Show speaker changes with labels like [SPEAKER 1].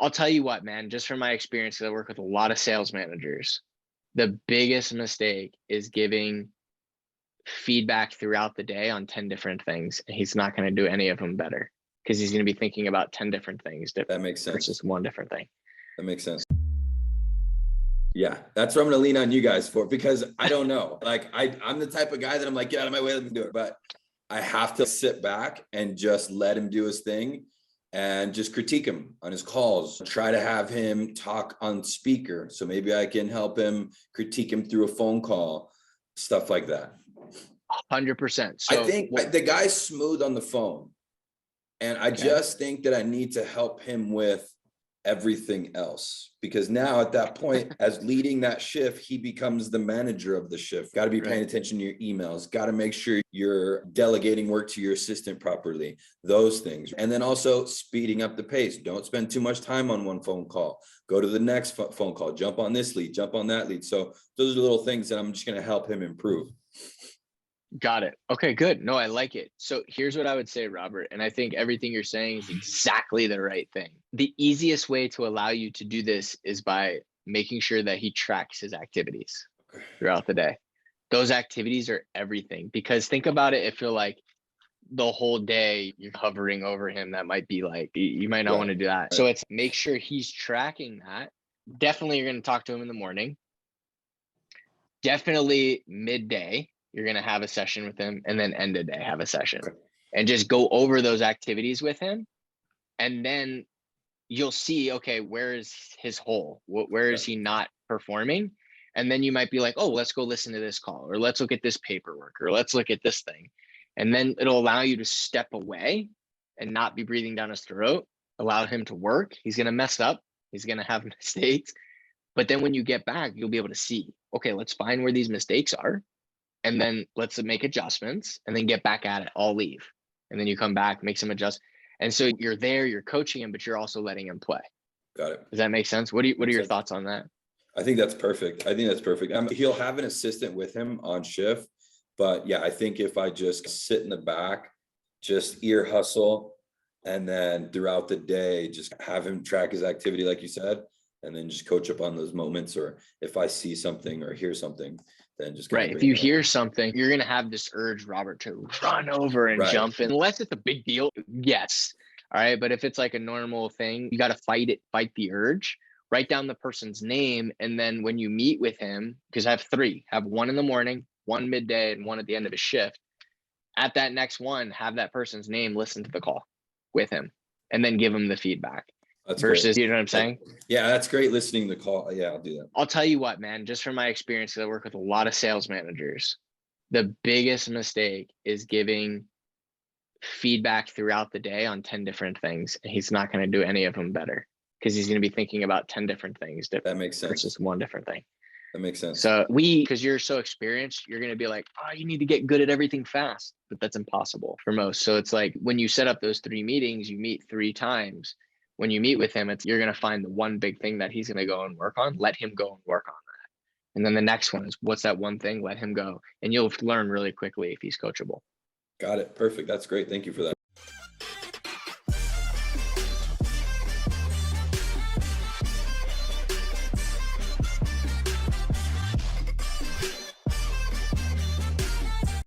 [SPEAKER 1] I'll tell you what, man, just from my experience, 'cause I work with a lot of sales managers, the biggest mistake is giving feedback throughout the day on 10 different things. And he's not going to do any of them better because he's going to be thinking about 10 different things
[SPEAKER 2] That makes
[SPEAKER 1] versus
[SPEAKER 2] sense.
[SPEAKER 1] one different thing.
[SPEAKER 2] That makes sense. Yeah, that's what I'm gonna lean on you guys for, because I don't know. Like I'm the type of guy that I'm like, get out of my way, let me do it. But I have to sit back and just let him do his thing and just critique him on his calls. Try to have him talk on speaker. So maybe I can help him critique him through a phone call, stuff like that.
[SPEAKER 1] 100%.
[SPEAKER 2] I
[SPEAKER 1] So
[SPEAKER 2] think the guy's smooth on the phone. And I
[SPEAKER 1] okay.
[SPEAKER 2] just think that I need to help him with everything else, because now at that point, as leading that shift, he becomes the manager of the shift. Got to be paying attention to your emails, got to make sure you're delegating work to your assistant properly, those things. And then also speeding up the pace. Don't spend too much time on one phone call. Go to the next phone call, jump on this lead, jump on that lead. So those are little things that I'm just going to help him improve.
[SPEAKER 1] Got it. Okay, good. No, I like it. So here's what I would say, Robert. And I think everything you're saying is exactly the right thing. The easiest way to allow you to do this is by making sure that he tracks his activities throughout the day. Those activities are everything, because think about it. If you're like the whole day you're hovering over him, that might be like, you might not want to do that. So it's make sure he's tracking that. Definitely you're going to talk to him in the morning. Definitely midday you're going to have a session with him, and then end of day have a session and just go over those activities with him. And then you'll see, okay, where is his hole? Where is he not performing? And then you might be like, oh, let's go listen to this call, or let's look at this paperwork, or let's look at this thing. And then it'll allow you to step away and not be breathing down his throat, allow him to work. He's going to mess up. He's going to have mistakes. But then when you get back, you'll be able to see, okay, let's find where these mistakes are. And then let's make adjustments and then get back at it. I'll leave. And then you come back, make some adjustments. And so you're there, you're coaching him, but you're also letting him play.
[SPEAKER 2] Got it.
[SPEAKER 1] Does that make sense? What are your thoughts on that?
[SPEAKER 2] I think that's perfect. He'll have an assistant with him on shift, but yeah, I think if I just sit in the back, just ear hustle, and then throughout the day, just have him track his activity, like you said, and then just coach up on those moments. Or if I see something or hear something, then just
[SPEAKER 1] right. If you hear something, you're going to have this urge, Robert, to run over and jump in, unless it's a big deal. Yes. All right. But if it's like a normal thing, you got to fight the urge. Write down the person's name. And then when you meet with him, because I have three, have one in the morning, one midday, and one at the end of his shift. At that next one, have that person's name, listen to the call with him, and then give him the feedback.
[SPEAKER 2] That's
[SPEAKER 1] versus,
[SPEAKER 2] great.
[SPEAKER 1] you know what I'm saying?
[SPEAKER 2] Yeah, that's great. Listening to the call. Yeah, I'll do that.
[SPEAKER 1] I'll tell you what, man, just from my experience, because I work with a lot of sales managers, the biggest mistake is giving feedback throughout the day on 10 different things. And he's not going to do any of them better because he's going to be thinking about 10 different things.
[SPEAKER 2] That makes sense.
[SPEAKER 1] Versus one different thing.
[SPEAKER 2] That makes sense.
[SPEAKER 1] So because you're so experienced, you're going to be like, oh, you need to get good at everything fast, but that's impossible for most. So it's like when you set up those 3 meetings, you meet 3 times. When you meet with him, you're going to find the one big thing that he's going to go and work on. Let him go and work on that. And then the next one is, what's that one thing? Let him go. And you'll learn really quickly if he's coachable.
[SPEAKER 2] Got it. Perfect. That's great. Thank you for that.